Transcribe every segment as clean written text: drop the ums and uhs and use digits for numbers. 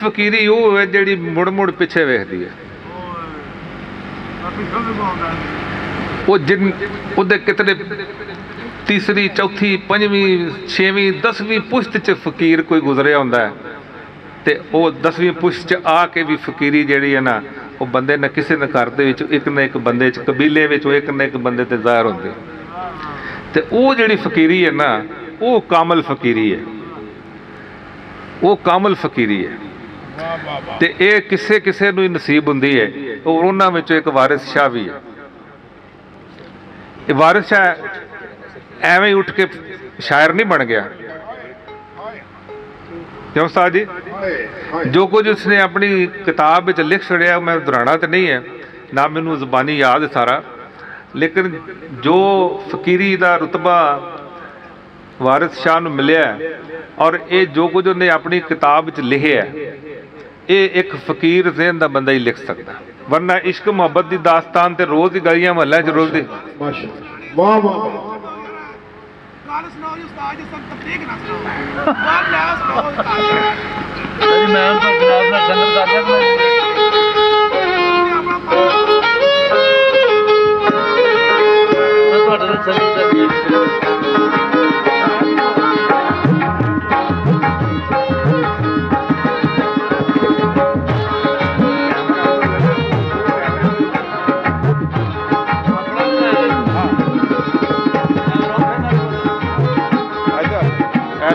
फकीरी वो है जी मुड़ मुड़ पिछे वेखदी है। वो जिन उहदे कितने तीसरी चौथी पंजवीं छेवीं 10वीं पुश्त च फकीर कोई गुजरिया हुंदा है ते वो 10वीं पुश्त च आके भी फकीरी जिहड़ी है ना वो बंदे न किसी न घर दे विच एक न एक बंदे च कबीले विच एक न एक बंदे ते ज़ाहिर हुंदी ते वो जिहड़ी फकीरी है ना वो कामल फकीरी है, वो कामल फकीरी है। ते ये किसे किसे नूं ही नसीब हुंदी है और उन्हां विचों एक वारिस शाह भी है। ये वारिस शाह एवें ही उठ के शायर नहीं बन गया, क्यों उस्ताद जी? जो कुछ उसने अपनी किताब में लिख छड़िया मैं दोहराना तो नहीं है ना, मैनू ज़बानी याद है सारा, लेकिन जो फकीरी का रुतबा वारिस शाह नूं मिलिया और ये जो कुछ उन्हें अपनी किताब च लिखिया ये एक फकीर ज़हन का बंदा ही लिख सकता, वरना इश्क मुहब्बत की दास्तान तो रोज़ ही गलियां महल्लों च रोज़ दी। वाह वाह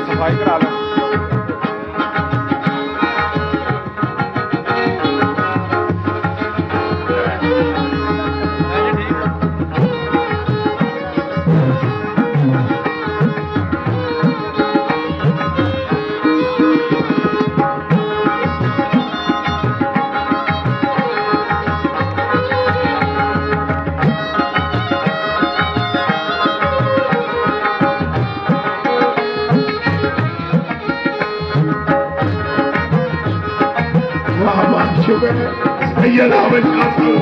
सफाई करा लो। शुक्र है सैयद आमिर कासिम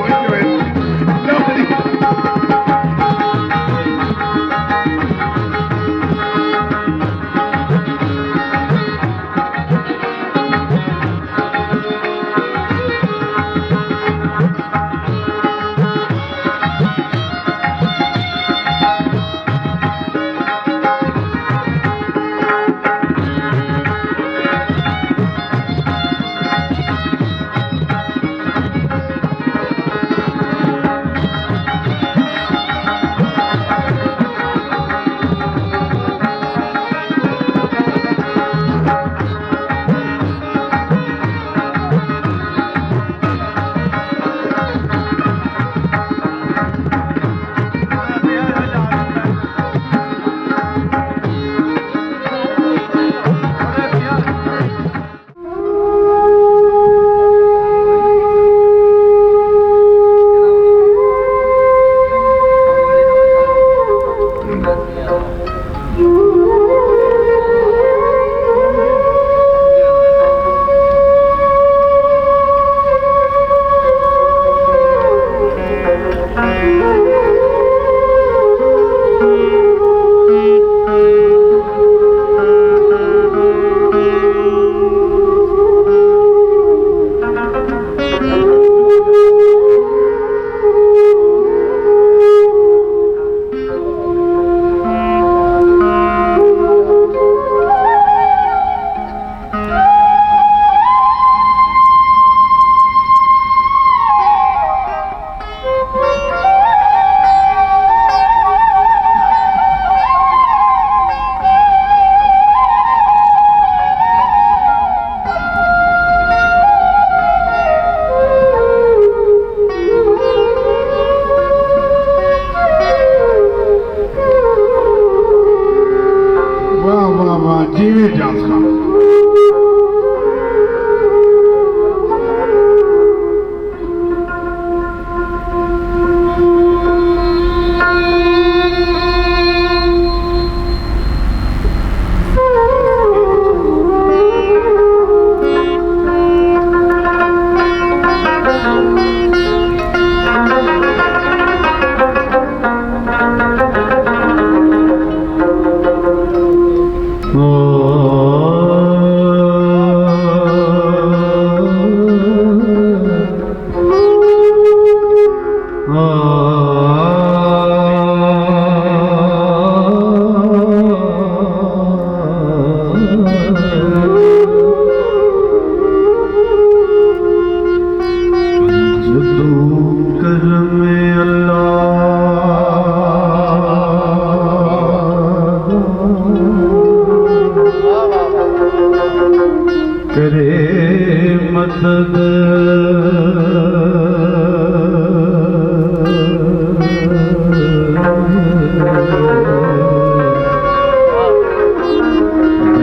मदद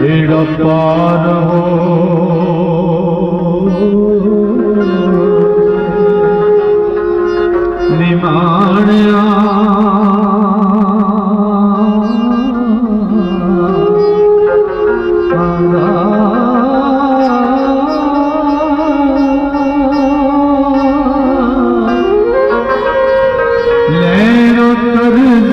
बेड़ा पार हो निमाणिया लेनो कर्ज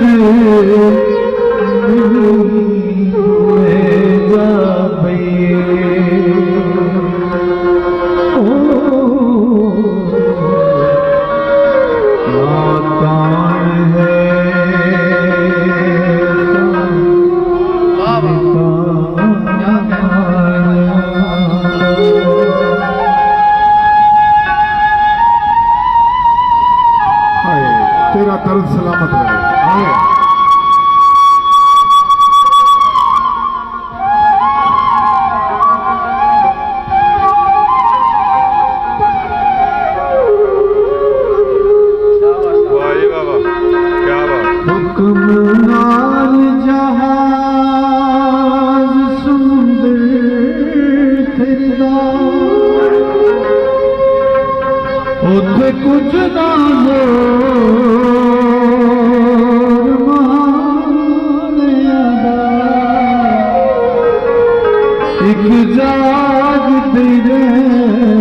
तेरा दर्द सलामत रहे। आए। हुक्मनाल जहाज सुंदर फिरदा उथे कुछ ना जोर मानिया दा एक जागदी रहन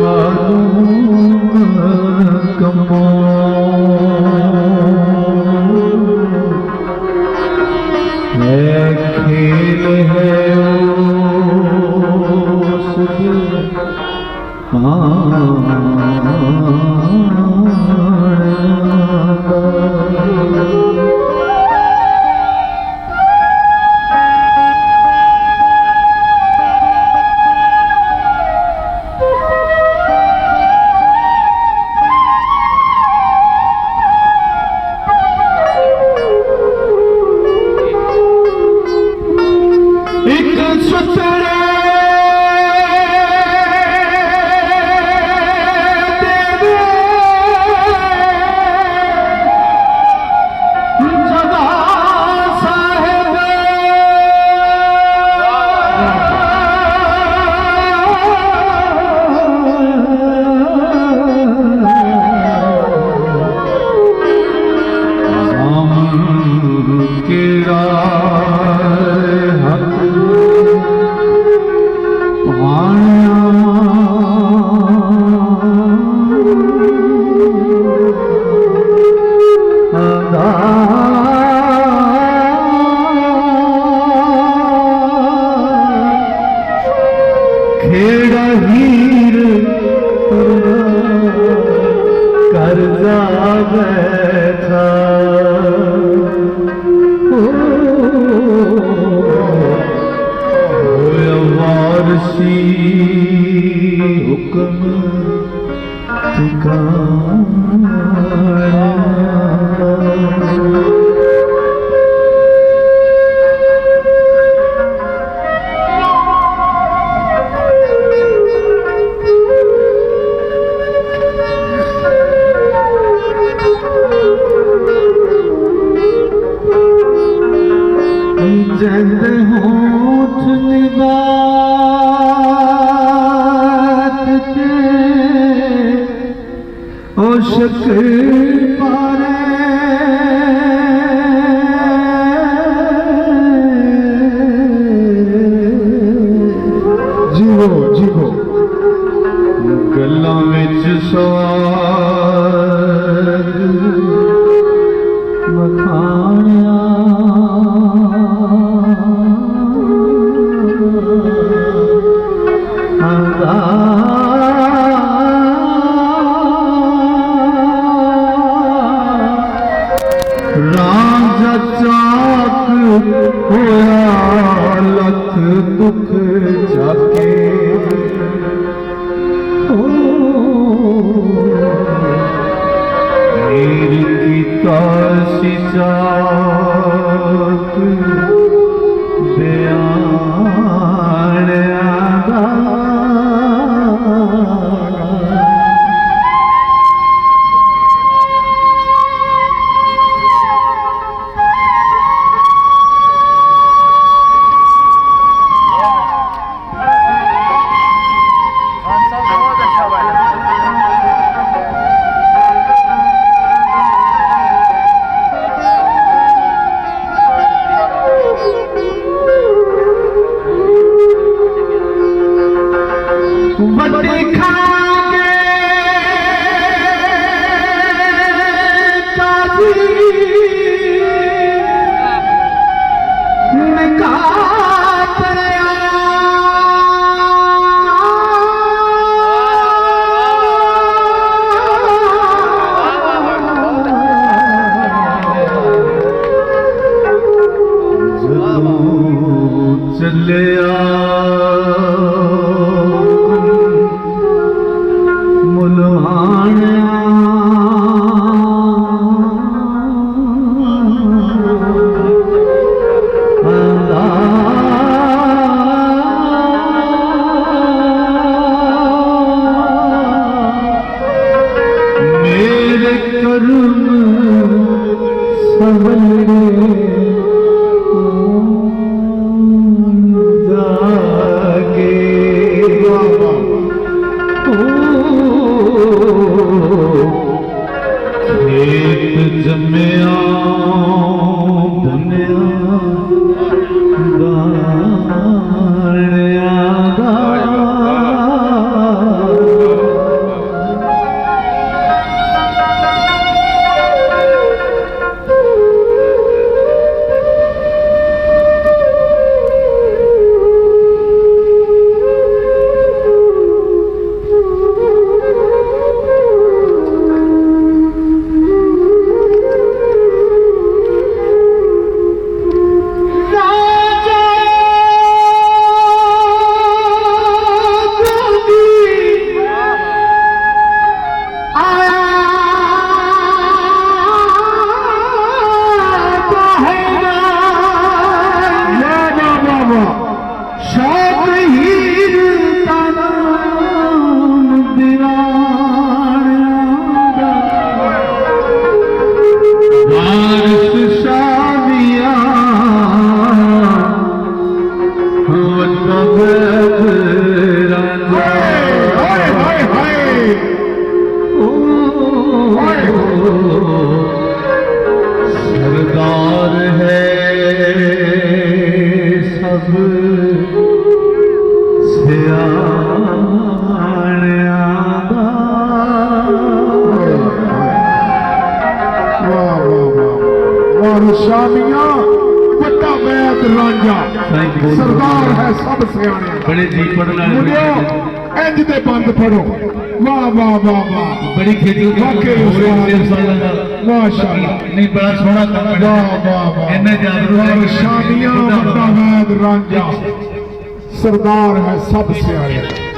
मालूम कमो खेल है उसके एक सुतरे जगा साहेब केरा खेड़ा हीर करजा बैठा वारसी हुक्म ठिकाना जद होठ निबात के ओ शक्ल पारे जीवो जीवो गल्लां विच स्वाद मखाणिया राजा चाक होया लख दुख जाके मीर की तासी चाक बयान ਵੱਡੀ ਖਾ ਕੇ ਕਾਜੀ ਨਿਕਾਹ ਪੜਿਆ ਜਦੋਂ ਚੱਲਿਆ ਮੇਰੇ ਕਰਮ ਸਵਰੇ ਜਾਗੇ ਖੇਤ ਜੰਮਿਆ ਬੁਨਿਆ ਦਾਣਿਆਂ ਦਾ सरदार है सब सियाणिया दा। वाह शामिया बड़ा वैद रांझा सरदार है सब सियाने बड़े जी पढ़ना मुड़ियो इंज दे बंद पढ़ो वाह वाह वाह वाह बड़ी खेती माशाअल्लाह नहीं बड़ा सोहना काम है वाह वाह वाह इन्ने जादू शामिया बड़ा वैद रांझा सरदार है सब सियाने